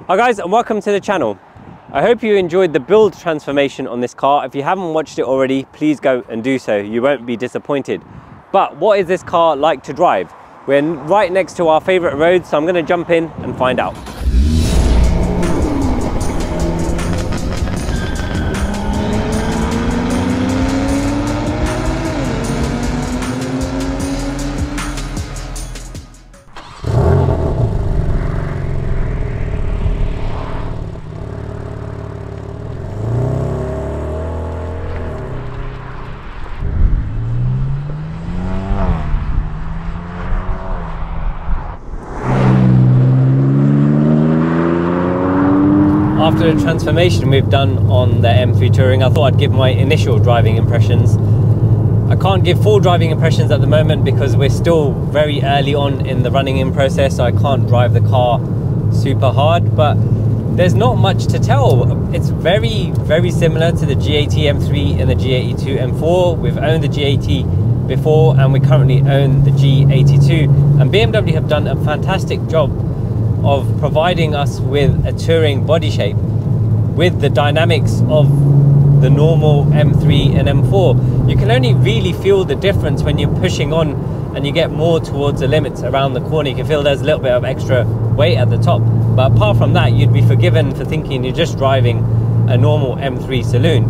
Hi guys, and welcome to the channel. I hope you enjoyed the build transformation on this car. If you haven't watched it already, please go and do so. You won't be disappointed. But what is this car like to drive? We're right next to our favorite road, so I'm going to jump in and find out. After the transformation we've done on the M3 Touring, I thought I'd give my initial driving impressions. I can't give full driving impressions at the moment because we're still very early on in the running in process, so I can't drive the car super hard, but there's not much to tell. It's very similar to the G80 M3 and the G82 M4. We've owned the G80 before and we currently own the G82, and BMW have done a fantastic job of providing us with a touring body shape with the dynamics of the normal M3 and M4. You can only really feel the difference when you're pushing on and you get more towards the limits around the corner. You can feel there's a little bit of extra weight at the top, but apart from that, you'd be forgiven for thinking you're just driving a normal M3 saloon.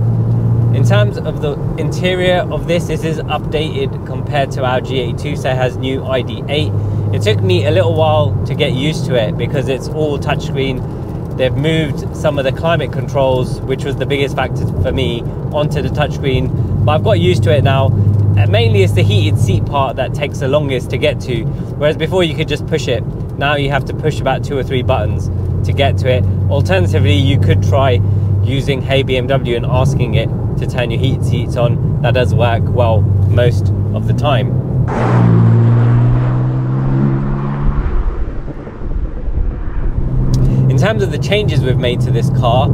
In terms of the interior of this is updated compared to our G82, so it has new ID8. It took me a little while to get used to it because it's all touchscreen. They've moved some of the climate controls, which was the biggest factor for me, onto the touchscreen, but I've got used to it now. Mainly it's the heated seat part that takes the longest to get to, whereas before you could just push it. Now you have to push about 2 or 3 buttons to get to it. Alternatively, you could try using Hey BMW and asking it to turn your heated seats on. That does work well most of the time. In terms of the changes we've made to this car,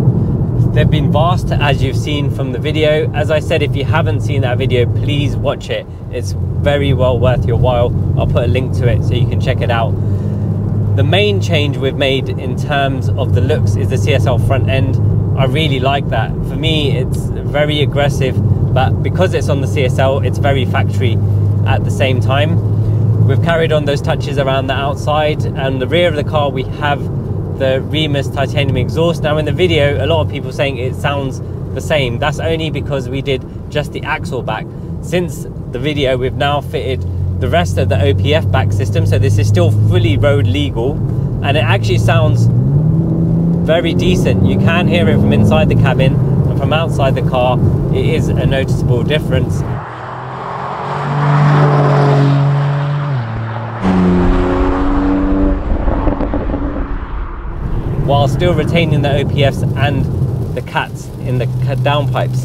they've been vast, as you've seen from the video. As I said, if you haven't seen that video, please watch it. It's very well worth your while. I'll put a link to it so you can check it out. The main change we've made in terms of the looks is the CSL front end. I really like that. For me, it's very aggressive, but because it's on the CSL, it's very factory at the same time. We've carried on those touches around the outside, and the rear of the car we have the Remus titanium exhaust. Now in the video, a lot of people saying it sounds the same. That's only because we did just the axle back. Since the video, we've now fitted the rest of the OPF back system, so this is still fully road legal, and it actually sounds very decent. You can hear it from inside the cabin, and from outside the car it is a noticeable difference. While still retaining the OPFs and the cats in the downpipes.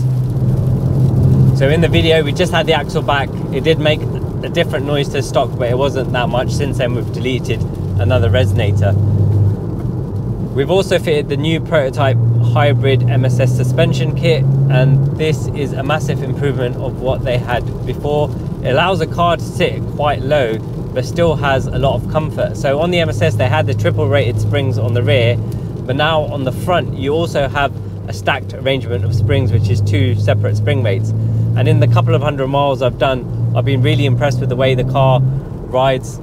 So in the video we just had the axle back. It did make a different noise to stock, but it wasn't that much. Since then we've deleted another resonator. We've also fitted the new prototype hybrid MSS suspension kit, and this is a massive improvement of what they had before. It allows the car to sit quite low but still has a lot of comfort. So on the MSS they had the triple rated springs on the rear, but now on the front you also have a stacked arrangement of springs, which is 2 separate spring mates. And in the couple of 100 miles I've done, I've been really impressed with the way the car rides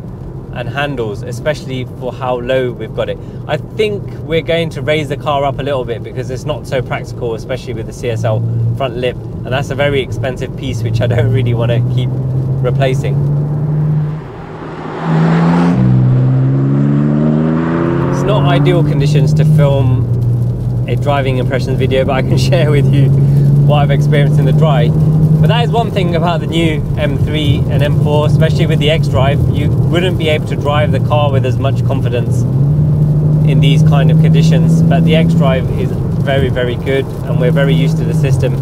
and handles, especially for how low we've got it. I think we're going to raise the car up a little bit because it's not so practical, especially with the CSL front lip, and that's a very expensive piece which I don't really want to keep replacing. It's not ideal conditions to film a driving impressions video, but I can share with you what I've experienced in the dry. But that is one thing about the new M3 and M4, especially with the xDrive. You wouldn't be able to drive the car with as much confidence in these kind of conditions, but the xDrive is very good, and we're very used to the system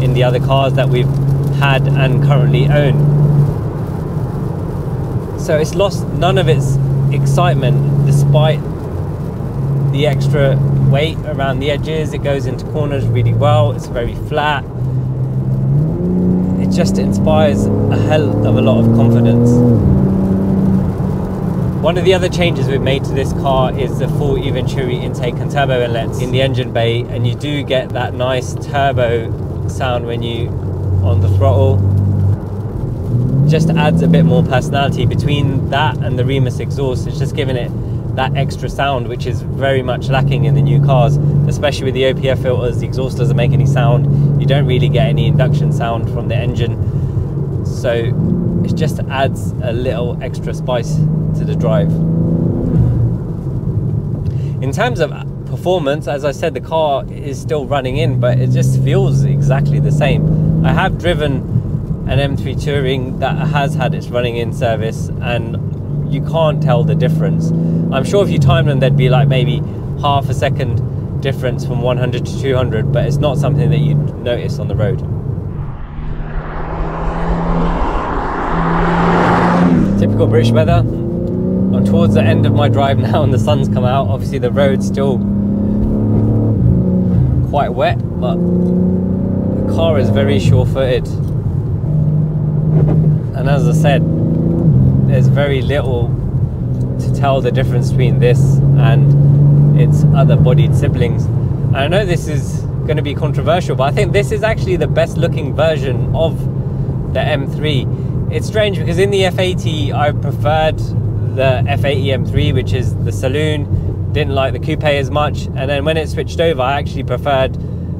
in the other cars that we've had and currently own. So it's lost none of its excitement despite the extra weight around the edges. It goes into corners really well. It's very flat. It just inspires a hell of a lot of confidence. One of the other changes we've made to this car is the full Eventuri intake and turbo inlets in the engine bay, and you do get that nice turbo sound when you on the throttle. Just adds a bit more personality. Between that and the Remus exhaust, it's just giving it that extra sound, which is very much lacking in the new cars, especially with the OPF filters. The exhaust doesn't make any sound. You don't really get any induction sound from the engine, so it just adds a little extra spice to the drive. In terms of performance, as I said, the car is still running in, but it just feels exactly the same. I have driven an M3 Touring that has had its running in service, and you can't tell the difference. I'm sure if you time them, there'd be like maybe half a second difference from 100 to 200, but it's not something that you'd notice on the road. Typical British weather. I'm towards the end of my drive now and the sun's come out. Obviously the road's still quite wet, but the car is very sure-footed. And as I said, there's very little to tell the difference between this and its other bodied siblings. And I know this is going to be controversial, but I think this is actually the best looking version of the M3. It's strange because in the F80 I preferred the F80 M3, which is the saloon, didn't like the coupe as much, and then when it switched over I actually preferred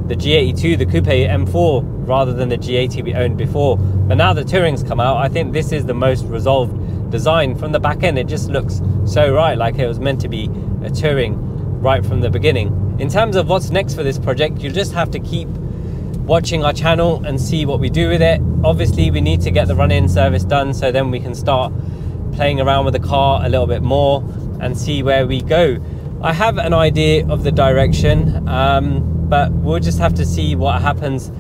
the G82, the coupe M4, rather than the G80 we owned before. But now the Touring's come out, I think this is the most resolved design. From the back end it just looks so right, like it was meant to be a Touring right from the beginning. In terms of what's next for this project, you'll just have to keep watching our channel and see what we do with it. Obviously we need to get the run-in service done, so then we can start playing around with the car a little bit more and see where we go. I have an idea of the direction, but we'll just have to see what happens.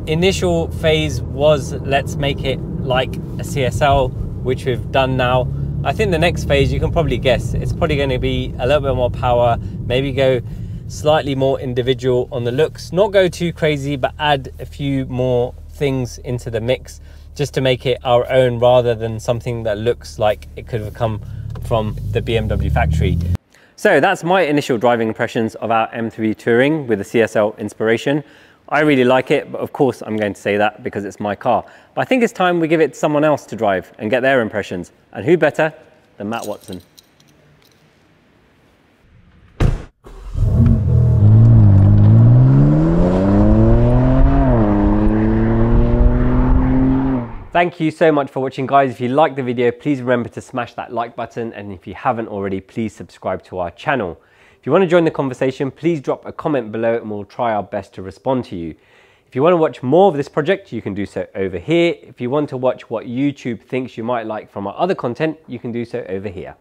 Initial phase was let's make it like a CSL, which we've done now. I think the next phase, you can probably guess, it's probably going to be a little bit more power, maybe go slightly more individual on the looks, not go too crazy, but add a few more things into the mix just to make it our own, rather than something that looks like it could have come from the BMW factory. So that's my initial driving impressions of our M3 Touring with the CSL inspiration. I really like it, but of course I'm going to say that because it's my car. But I think it's time we give it to someone else to drive and get their impressions. And who better than Matt Watson? Thank you so much for watching, guys. If you liked the video, please remember to smash that like button, and if you haven't already, please subscribe to our channel. If you want to join the conversation, please drop a comment below and we'll try our best to respond to you. If you want to watch more of this project, you can do so over here. If you want to watch what YouTube thinks you might like from our other content, you can do so over here.